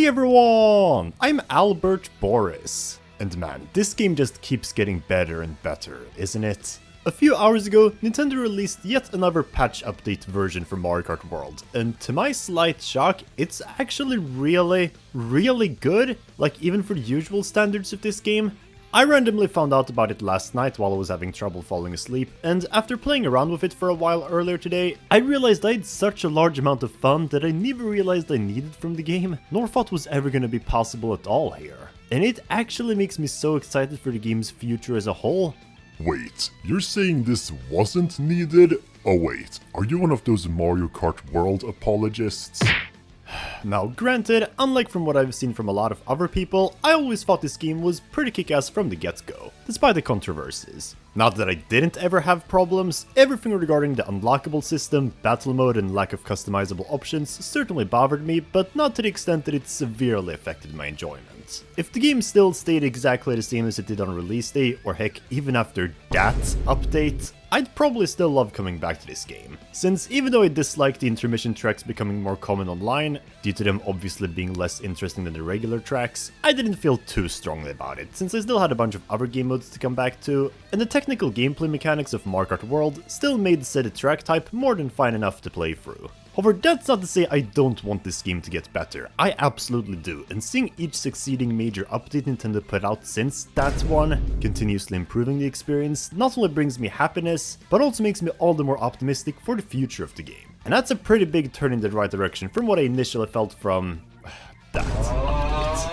Hey everyone! I'm Albert Boris. And man, this game just keeps getting better and better, isn't it? A few hours ago, Nintendo released yet another patch update version for Mario Kart World, and to my slight shock, it's actually really good, like even for the usual standards of this game. I randomly found out about it last night while I was having trouble falling asleep, and after playing around with it for a while earlier today, I realized I had such a large amount of fun that I never realized I needed from the game, nor thought was ever gonna be possible at all here. And it actually makes me so excited for the game's future as a whole. Wait, you're saying this wasn't needed? Oh wait, are you one of those Mario Kart World apologists? Now granted, unlike from what I've seen from a lot of other people, I always thought this game was pretty kick-ass from the get-go, despite the controversies. Not that I didn't ever have problems, everything regarding the unlockable system, battle mode and lack of customizable options certainly bothered me, but not to the extent that it severely affected my enjoyment. If the game still stayed exactly the same as it did on release day, or heck, even after that update, I'd probably still love coming back to this game, since even though I dislike the intermission tracks becoming more common online, due to them obviously being less interesting than the regular tracks, I didn't feel too strongly about it, since I still had a bunch of other game modes to come back to, and the technical gameplay mechanics of Mario Kart World still made said track type more than fine enough to play through. However, that's not to say I don't want this game to get better, I absolutely do, and seeing each succeeding major update Nintendo put out since that one, continuously improving the experience, not only brings me happiness, but also makes me all the more optimistic for the future of the game. And that's a pretty big turn in the right direction from what I initially felt from that update.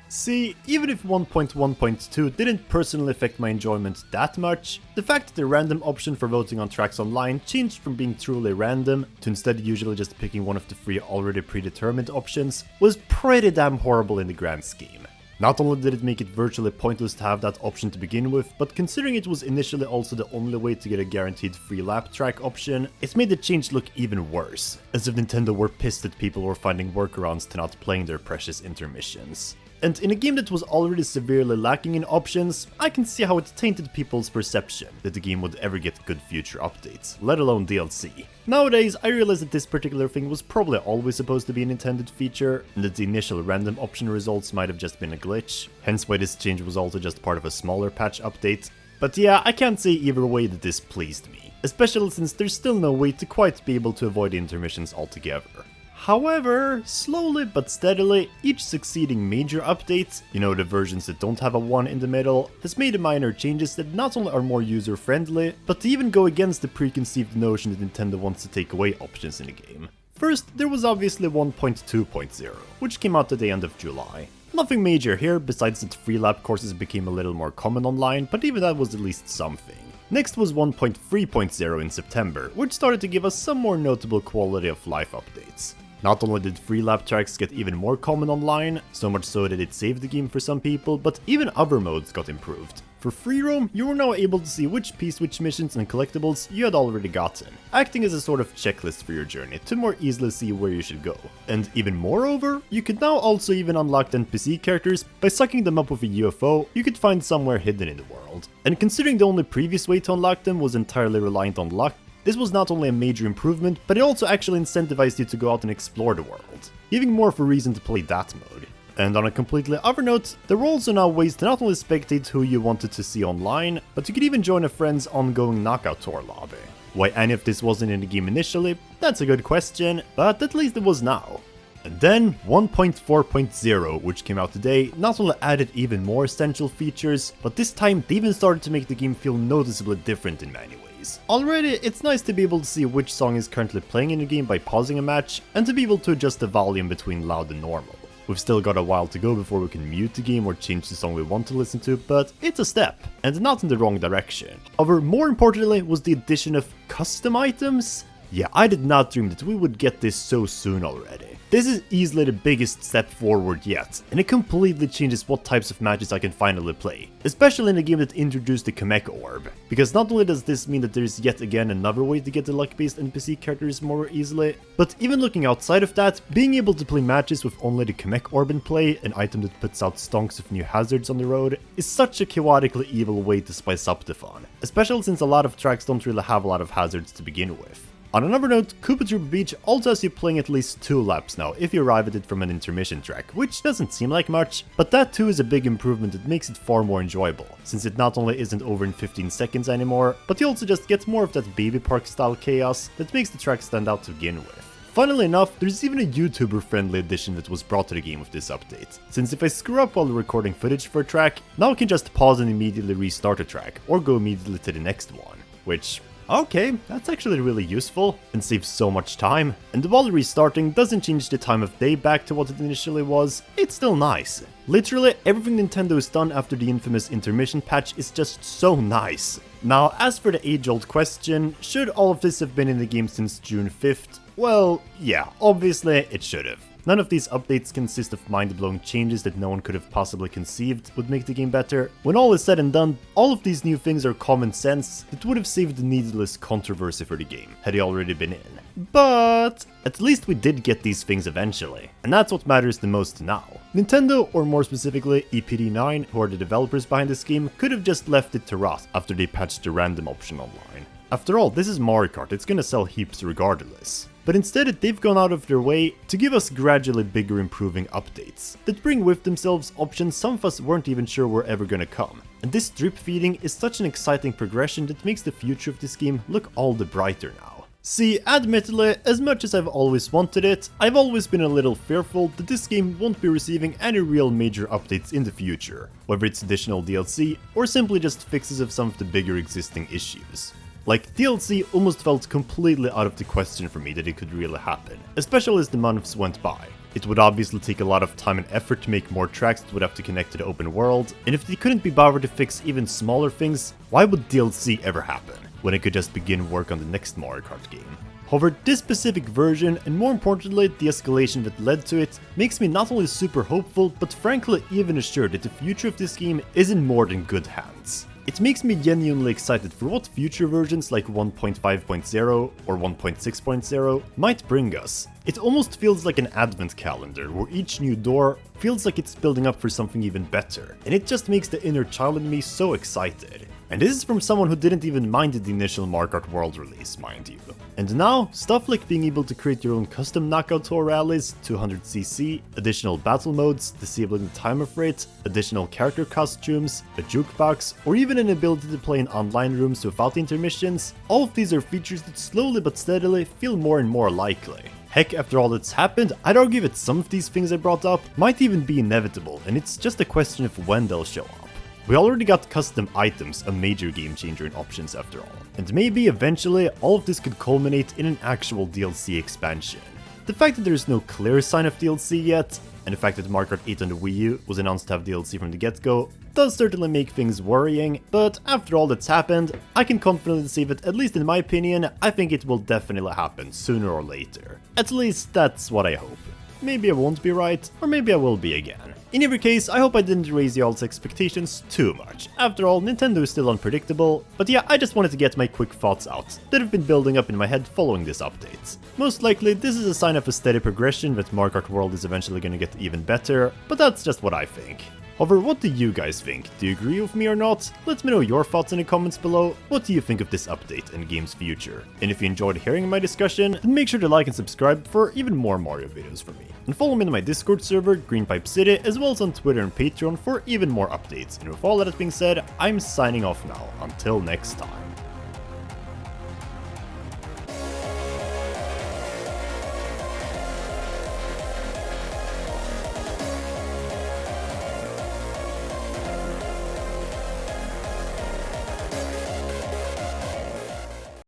See, even if 1.1.2 didn't personally affect my enjoyment that much, the fact that the random option for voting on tracks online changed from being truly random to instead usually just picking one of the three already predetermined options was pretty damn horrible in the grand scheme. Not only did it make it virtually pointless to have that option to begin with, but considering it was initially also the only way to get a guaranteed free lap track option, it made the change look even worse, as if Nintendo were pissed that people were finding workarounds to not playing their precious intermissions. And in a game that was already severely lacking in options, I can see how it tainted people's perception that the game would ever get good future updates, let alone DLC. Nowadays, I realize that this particular thing was probably always supposed to be an intended feature, and that the initial random option results might have just been a glitch, hence why this change was also just part of a smaller patch update. But yeah, I can't say either way that this pleased me, especially since there's still no way to quite be able to avoid the intermissions altogether. However, slowly but steadily, each succeeding major update, you know, the versions that don't have a 1 in the middle, has made minor changes that not only are more user-friendly, but to even go against the preconceived notion that Nintendo wants to take away options in the game. First, there was obviously 1.2.0, which came out at the end of July. Nothing major here, besides that free lap courses became a little more common online, but even that was at least something. Next was 1.3.0 in September, which started to give us some more notable quality of life updates. Not only did free lap tracks get even more common online, so much so that it saved the game for some people, but even other modes got improved. For free roam, you were now able to see which P-Switch missions and collectibles you had already gotten, acting as a sort of checklist for your journey to more easily see where you should go. And even moreover, you could now also even unlock the NPC characters by sucking them up with a UFO you could find somewhere hidden in the world. And considering the only previous way to unlock them was entirely reliant on luck, this was not only a major improvement, but it also actually incentivized you to go out and explore the world, giving more of a reason to play that mode. And on a completely other note, there were also now ways to not only spectate who you wanted to see online, but you could even join a friend's ongoing knockout tour lobby. Why any of this wasn't in the game initially, that's a good question, but at least it was now. And then 1.4.0, which came out today, not only added even more essential features, but this time they even started to make the game feel noticeably different in many ways. Already, it's nice to be able to see which song is currently playing in the game by pausing a match, and to be able to adjust the volume between loud and normal. We've still got a while to go before we can mute the game or change the song we want to listen to, but it's a step, and not in the wrong direction. However, more importantly was the addition of custom items. Yeah, I did not dream that we would get this so soon already. This is easily the biggest step forward yet, and it completely changes what types of matches I can finally play, especially in a game that introduced the Kamek Orb, because not only does this mean that there is yet again another way to get the luck-based NPC characters more easily, but even looking outside of that, being able to play matches with only the Kamek Orb in play, an item that puts out stonks of new hazards on the road, is such a chaotically evil way to spice up the fun, especially since a lot of tracks don't really have a lot of hazards to begin with. On another note, Koopa Troopa Beach also has you playing at least 2 laps now if you arrive at it from an intermission track, which doesn't seem like much, but that too is a big improvement that makes it far more enjoyable, since it not only isn't over in 15 seconds anymore, but you also just get more of that baby park style chaos that makes the track stand out to begin with. Funnily enough, there's even a YouTuber-friendly addition that was brought to the game with this update, since if I screw up while recording footage for a track, now I can just pause and immediately restart a track, or go immediately to the next one, which... okay, that's actually really useful, and saves so much time. And while restarting doesn't change the time of day back to what it initially was, it's still nice. Literally, everything Nintendo has done after the infamous intermission patch is just so nice. Now, as for the age-old question, should all of this have been in the game since June 5th? Well, yeah, obviously it should have. None of these updates consist of mind-blowing changes that no one could have possibly conceived would make the game better. When all is said and done, all of these new things are common sense that would have saved the needless controversy for the game, had they already been in. But at least we did get these things eventually, and that's what matters the most now. Nintendo, or more specifically EPD9, who are the developers behind this game, could have just left it to rot after they patched the random option online. After all, this is Mario Kart, it's gonna sell heaps regardless. But instead, they've gone out of their way to give us gradually bigger improving updates that bring with themselves options some of us weren't even sure were ever gonna come. And this drip feeding is such an exciting progression that makes the future of this game look all the brighter now. See, admittedly, as much as I've always wanted it, I've always been a little fearful that this game won't be receiving any real major updates in the future, whether it's additional DLC or simply just fixes of some of the bigger existing issues. Like, DLC almost felt completely out of the question for me that it could really happen, especially as the months went by. It would obviously take a lot of time and effort to make more tracks that would have to connect to the open world, and if they couldn't be bothered to fix even smaller things, why would DLC ever happen, when it could just begin work on the next Mario Kart game? However, this specific version, and more importantly the escalation that led to it, makes me not only super hopeful, but frankly even assured that the future of this game is in more than good hands. It makes me genuinely excited for what future versions like 1.5.0 or 1.6.0 might bring us. It almost feels like an advent calendar, where each new door feels like it's building up for something even better, and it just makes the inner child in me so excited. And this is from someone who didn't even mind the initial Mario Kart World release, mind you. And now, stuff like being able to create your own custom knockout tour rallies, 200cc, additional battle modes, disabling the timer rate, additional character costumes, a jukebox, or even an ability to play in online rooms without intermissions, all of these are features that slowly but steadily feel more and more likely. Heck, after all that's happened, I'd argue that some of these things I brought up might even be inevitable, and it's just a question of when they'll show up. We already got custom items, a major game changer in options after all. And maybe eventually all of this could culminate in an actual DLC expansion. The fact that there's no clear sign of DLC yet, and the fact that Mario Kart 8 on the Wii U was announced to have DLC from the get-go, does certainly make things worrying, but after all that's happened, I can confidently say that, at least in my opinion, I think it will definitely happen sooner or later. At least that's what I hope. Maybe I won't be right, or maybe I will be again. In every case, I hope I didn't raise y'all's expectations too much. After all, Nintendo is still unpredictable, but yeah, I just wanted to get my quick thoughts out that have been building up in my head following this update. Most likely, this is a sign of a steady progression that Mario Kart World is eventually gonna get even better, but that's just what I think. However, what do you guys think? Do you agree with me or not? Let me know your thoughts in the comments below. What do you think of this update and the game's future? And if you enjoyed hearing my discussion, then make sure to like and subscribe for even more Mario videos from me. And follow me in my Discord server, Greenpipe City, as well as on Twitter and Patreon for even more updates. And with all that being said, I'm signing off now. Until next time.